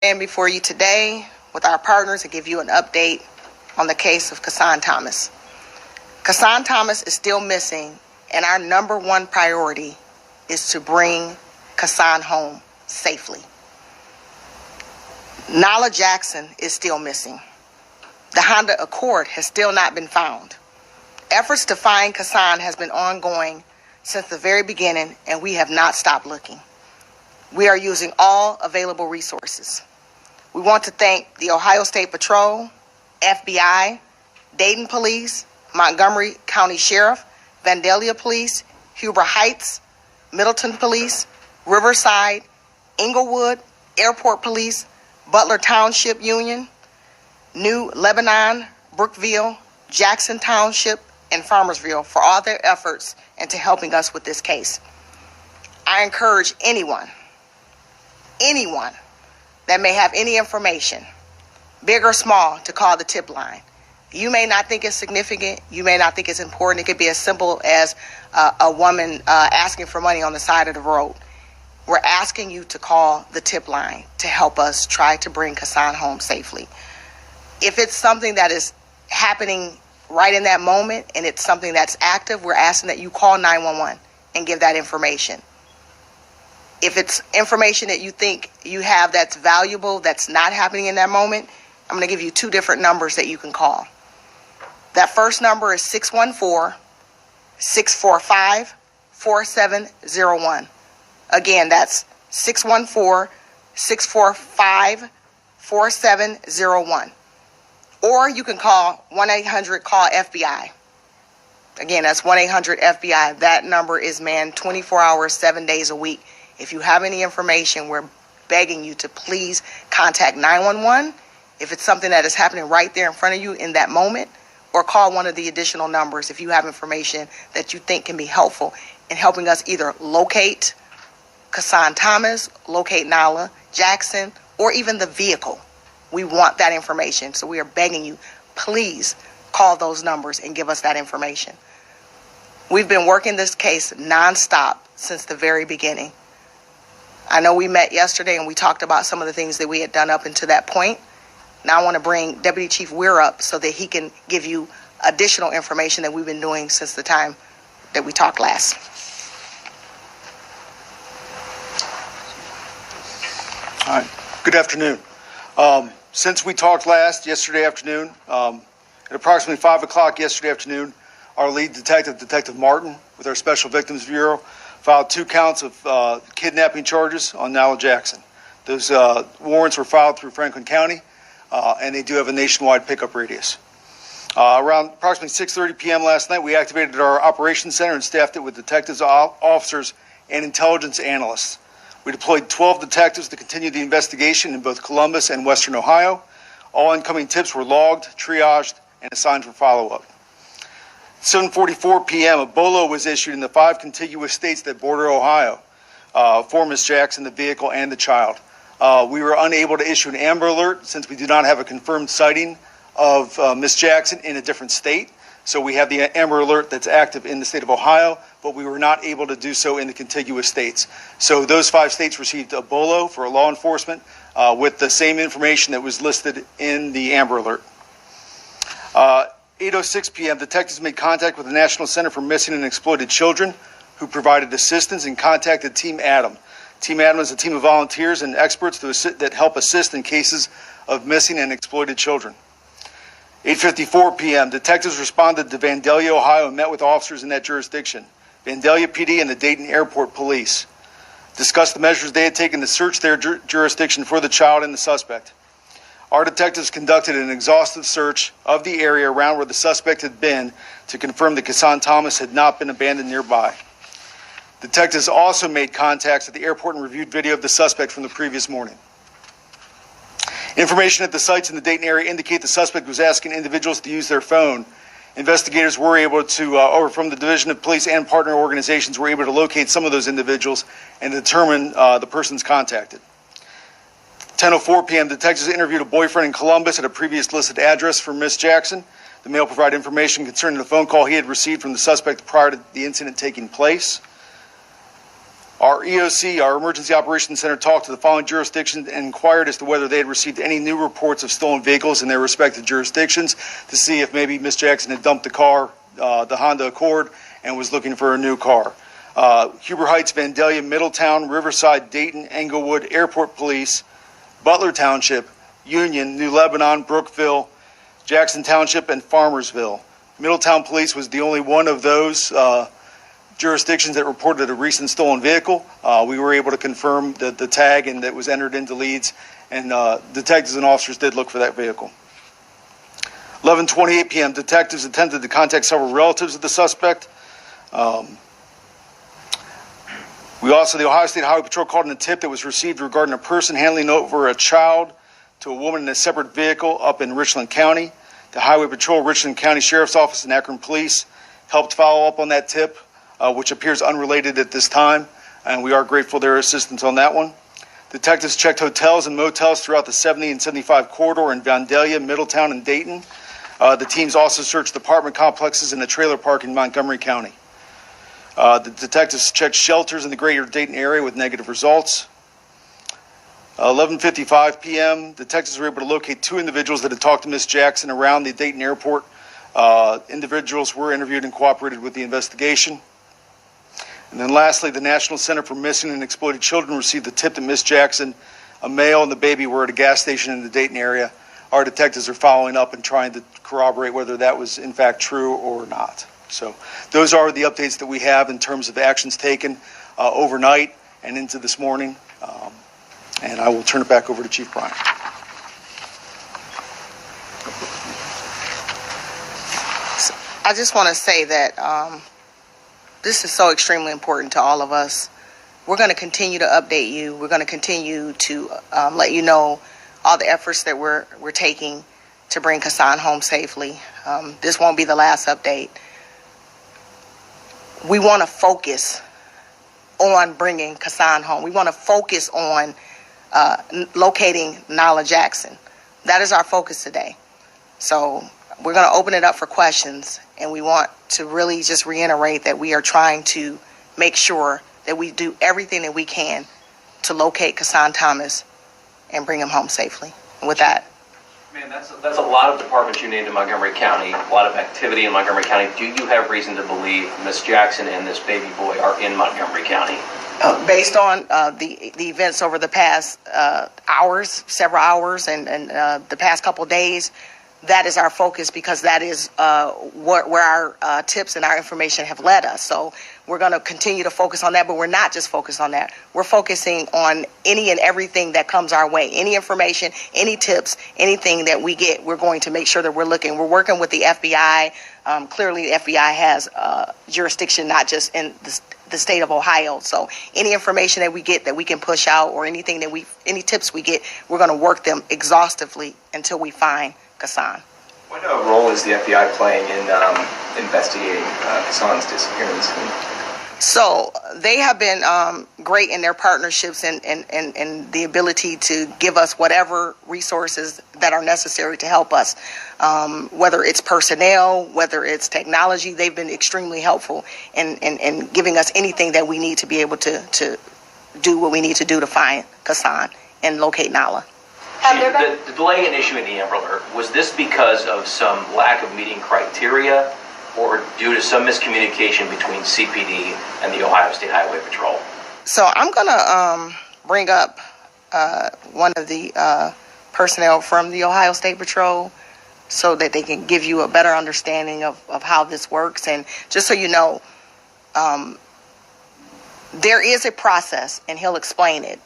stand before you today with our partners to give you an update on the case of Kason Thomas. Kason Thomas is still missing, and our number one priority is to bring Kason home safely. Nala Jackson is still missing. The Honda Accord has still not been found. Efforts to find Kason has been ongoing since the very beginning, and we have not stopped looking. We are using all available resources. We want to thank the Ohio State Patrol, FBI, Dayton Police, Montgomery County Sheriff, Vandalia Police, Huber Heights, Middleton Police, Riverside, Inglewood, Airport Police, Butler Township Union, New Lebanon, Brookville, Jackson Township, and Farmersville for all their efforts into helping us with this case. I encourage anyone that may have any information, big or small, to call the tip line. You may not think it's significant. You may not think it's important. It could be as simple as a woman asking for money on the side of the road. We're asking you to call the tip line to help us try to bring Kason home safely. If it's something that is happening right in that moment and it's something that's active, we're asking that you call 911 and give that information. If it's information that you think you have that's valuable, that's not happening in that moment, I'm going to give you two different numbers that you can call. That first number is 614-645-4701. Again, that's 614-645-4701. Or you can call 1-800-CALL-FBI. Again, that's 1-800-FBI. That number is manned 24 hours, 7 days a week. If you have any information, we're begging you to please contact 911 if it's something that is happening right there in front of you in that moment, or call one of the additional numbers if you have information that you think can be helpful in helping us either locate Kason Thomas, locate Nala Jackson, or even the vehicle. We want that information. So we are begging you, please call those numbers and give us that information. We've been working this case nonstop since the very beginning. I know we met yesterday and we talked about some of the things that we had done up until that point. Now I want to bring Deputy Chief Weir up so that he can give you additional information that we've been doing since the time that we talked last. All right. Good afternoon. Since we talked last yesterday afternoon, at approximately 5 o'clock yesterday afternoon, our lead detective, Detective Martin, with our Special Victims Bureau, filed 2 counts of kidnapping charges on Nala Jackson. Those warrants were filed through Franklin County, and they do have a nationwide pickup radius. Around approximately 6:30 p.m. last night, we activated our operations center and staffed it with detectives, officers, and intelligence analysts. We deployed 12 detectives to continue the investigation in both Columbus and Western Ohio. All incoming tips were logged, triaged, and assigned for follow-up. 7:44 p.m., a BOLO was issued in the 5 contiguous states that border Ohio for Ms. Jackson, the vehicle, and the child. We were unable to issue an Amber Alert since we do not have a confirmed sighting of Ms. Jackson in a different state. So we have the Amber Alert that's active in the state of Ohio, but we were not able to do so in the contiguous states. So those 5 states received a BOLO for law enforcement with the same information that was listed in the Amber Alert. 8:06 p.m., detectives made contact with the National Center for Missing and Exploited Children, who provided assistance and contacted Team Adam. Team Adam is a team of volunteers and experts that help assist in cases of missing and exploited children. 8:54 p.m., detectives responded to Vandalia, Ohio, and met with officers in that jurisdiction. Vandalia PD and the Dayton Airport Police discussed the measures they had taken to search their jurisdiction for the child and the suspect. Our detectives conducted an exhaustive search of the area around where the suspect had been to confirm that Kason Thomas had not been abandoned nearby. Detectives also made contacts at the airport and reviewed video of the suspect from the previous morning. Information at the sites in the Dayton area indicate the suspect was asking individuals to use their phone. Investigators were able to, or from the Division of Police and partner organizations, were able to locate some of those individuals and determine the persons contacted. 10:04 p.m., detectives interviewed a boyfriend in Columbus at a previous listed address for Ms. Jackson. The male provided information concerning the phone call he had received from the suspect prior to the incident taking place. Our EOC, our Emergency Operations Center, talked to the following jurisdictions and inquired as to whether they had received any new reports of stolen vehicles in their respective jurisdictions to see if maybe Ms. Jackson had dumped the car, the Honda Accord, and was looking for a new car. Huber Heights, Vandalia, Middletown, Riverside, Dayton, Englewood, Airport Police, Butler Township, Union, New Lebanon, Brookville, Jackson Township, and Farmersville. Middletown Police was the only one of those jurisdictions that reported a recent stolen vehicle. We were able to confirm the tag and that was entered into leads, and detectives and officers did look for that vehicle. 11:28 p.m. Detectives attempted to contact several relatives of the suspect. The Ohio State Highway Patrol called in a tip that was received regarding a person handing over a child to a woman in a separate vehicle up in Richland County. The Highway Patrol, Richland County Sheriff's Office, and Akron Police helped follow up on that tip, which appears unrelated at this time, and we are grateful for their assistance on that one. Detectives checked hotels and motels throughout the 70 and 75 corridor in Vandalia, Middletown, and Dayton. The teams also searched apartment complexes in a trailer park in Montgomery County. The detectives checked shelters in the greater Dayton area with negative results. 11:55 p.m., detectives were able to locate two individuals that had talked to Ms. Jackson around the Dayton airport. Individuals were interviewed and cooperated with the investigation. And then lastly, the National Center for Missing and Exploited Children received the tip that Ms. Jackson, a male, and the baby were at a gas station in the Dayton area. Our detectives are following up and trying to corroborate whether that was in fact true or not. So those are the updates that we have in terms of actions taken overnight and into this morning. And I will turn it back over to Chief Bryant. I just want to say that this is so extremely important to all of us. We're going to continue to update you. We're going to continue to let you know all the efforts that we're taking to bring Kason home safely. This won't be the last update. We want to focus on bringing Kason home. We want to focus on locating Nala Jackson. That is our focus today. So we're going to open it up for questions, and we want to really just reiterate that we are trying to make sure that we do everything that we can to locate Kason Thomas and bring him home safely. And with that, man, that's a lot of departments you named in Montgomery County, a lot of activity in Montgomery County. Do you have reason to believe Miss Jackson and this baby boy are in Montgomery County? Based on the events over the past hours, several hours, and the past couple of days, that is our focus, because that is where our tips and our information have led us. So we're going to continue to focus on that, but we're not just focused on that. We're focusing on any and everything that comes our way. Any information, any tips, anything that we get, we're going to make sure that we're looking. We're working with the FBI. Clearly, the FBI has jurisdiction not just in the state of Ohio. So any information that we get that we can push out, or anything that any tips we get, we're going to work them exhaustively until we find Kason. What role is the FBI playing in investigating Kason's disappearance? So they have been great in their partnerships and the ability to give us whatever resources that are necessary to help us. Whether it's personnel, whether it's technology, they've been extremely helpful in giving us anything that we need to be able to do what we need to do to find Kason and locate Nala. The delay in issuing the Amber Alert, was this because of some lack of meeting criteria, or due to some miscommunication between CPD and the Ohio State Highway Patrol? So I'm going to bring up one of the personnel from the Ohio State Patrol so that they can give you a better understanding of how this works. And just so you know, there is a process, and he'll explain it,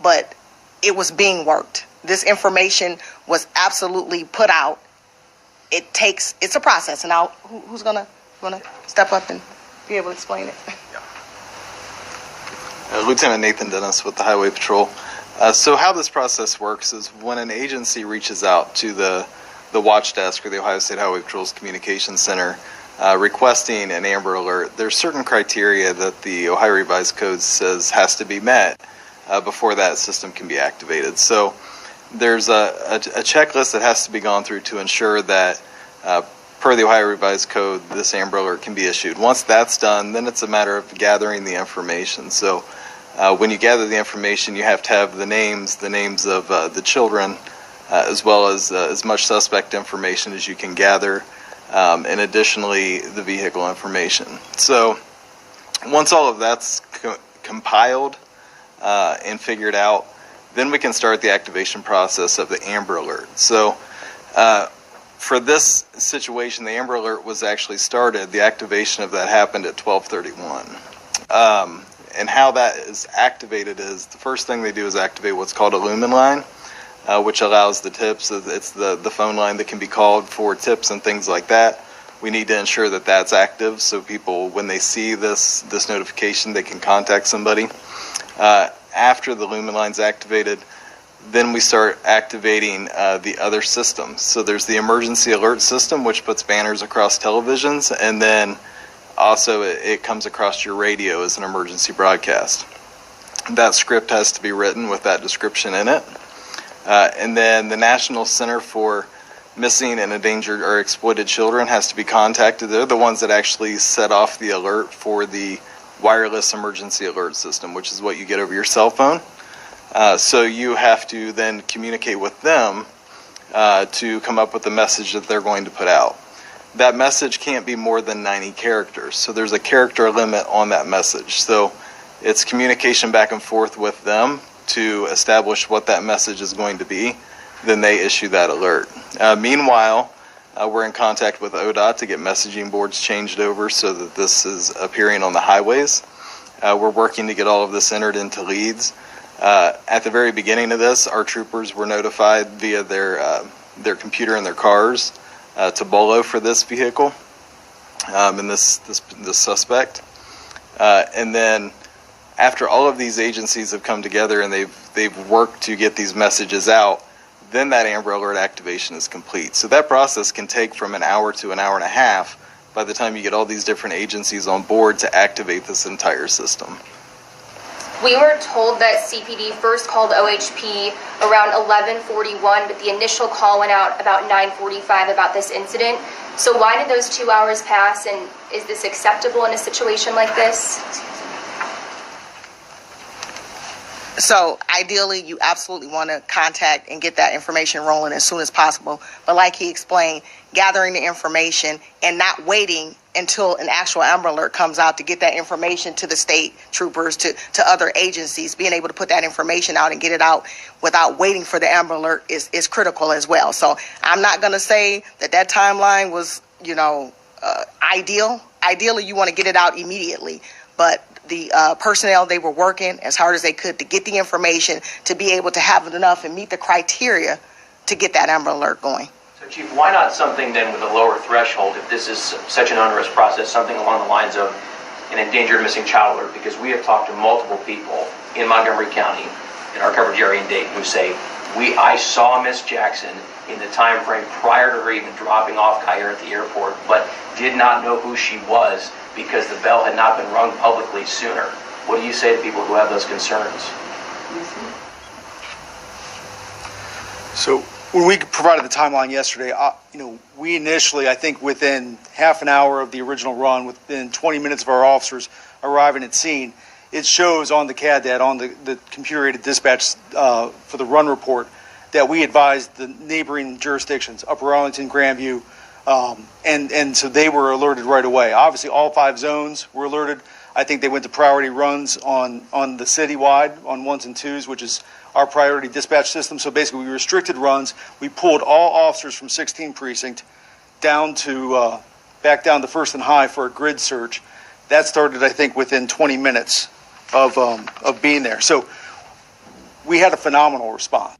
but it was being worked. This information was absolutely put out. It's a process, and who's gonna step up and be able to explain it? Lieutenant Nathan Dennis with the Highway Patrol. So how this process works is when an agency reaches out to the watch desk or the Ohio State Highway Patrol's communications center requesting an Amber Alert, there's certain criteria that the Ohio Revised Code says has to be met before that system can be activated. So there's a checklist that has to be gone through to ensure that per the Ohio Revised Code, this Amber Alert can be issued. Once that's done, then it's a matter of gathering the information. So When you gather the information, you have to have the names of the children, as well as much suspect information as you can gather, and additionally the vehicle information. So once all of that's compiled and figured out, then we can start the activation process of the Amber Alert. So for this situation, the Amber Alert was actually started. The activation of that happened at 12:31. And how that is activated is the first thing they do is activate what's called a Lumen line, which allows the tips. It's the phone line that can be called for tips and things like that. We need to ensure that that's active so people, when they see this notification, they can contact somebody. After the Lumen line's activated, then we start activating the other systems. So there's the emergency alert system, which puts banners across televisions, and then also it comes across your radio as an emergency broadcast. That script has to be written with that description in it. And then the National Center for Missing and Endangered or Exploited Children has to be contacted. They're the ones that actually set off the alert for the wireless emergency alert system, which is what you get over your cell phone. So you have to then communicate with them to come up with the message that they're going to put out. That message can't be more than 90 characters. So there's a character limit on that message. So it's communication back and forth with them to establish what that message is going to be. Then they issue that alert. Meanwhile, we're in contact with ODOT to get messaging boards changed over so that this is appearing on the highways. We're working to get all of this entered into leads. At the very beginning of this, our troopers were notified via their computer in their cars to BOLO for this vehicle and this suspect. And then after all of these agencies have come together and they've worked to get these messages out, then that Amber Alert activation is complete. So that process can take from an hour to an hour and a half by the time you get all these different agencies on board to activate this entire system. We were told that CPD first called OHP around 11:41, but the initial call went out about 9:45 about this incident. So why did those 2 hours pass, and is this acceptable in a situation like this? So ideally, you absolutely want to contact and get that information rolling as soon as possible. But like he explained, gathering the information and not waiting until an actual Amber Alert comes out to get that information to the state troopers, to other agencies, being able to put that information out and get it out without waiting for the Amber Alert is critical as well. So I'm not going to say that timeline was, ideal. Ideally, you want to get it out immediately. But the personnel, they were working as hard as they could to get the information, to be able to have it enough and meet the criteria to get that Amber Alert going. So, Chief, why not something then with a lower threshold, if this is such an onerous process, something along the lines of an endangered missing child alert? Because we have talked to multiple people in Montgomery County, in our coverage area in Dayton, who say, I saw Miss Jackson in the time frame prior to her even dropping off Kyer at the airport, but did not know who she was because the bell had not been rung publicly sooner. What do you say to people who have those concerns? So when we provided the timeline yesterday, we initially, I think within half an hour of the original run, within 20 minutes of our officers arriving at scene, it shows on the CAD, on the computer-aided dispatch for the run report, that we advised the neighboring jurisdictions, Upper Arlington, Grandview, and so they were alerted right away. Obviously, all 5 zones were alerted. I think they went to priority runs on the citywide, on 1s and 2s, which is our priority dispatch system. So basically, we restricted runs. We pulled all officers from 16 precinct down to back down to First and High for a grid search. That started, I think, within 20 minutes of being there. So we had a phenomenal response.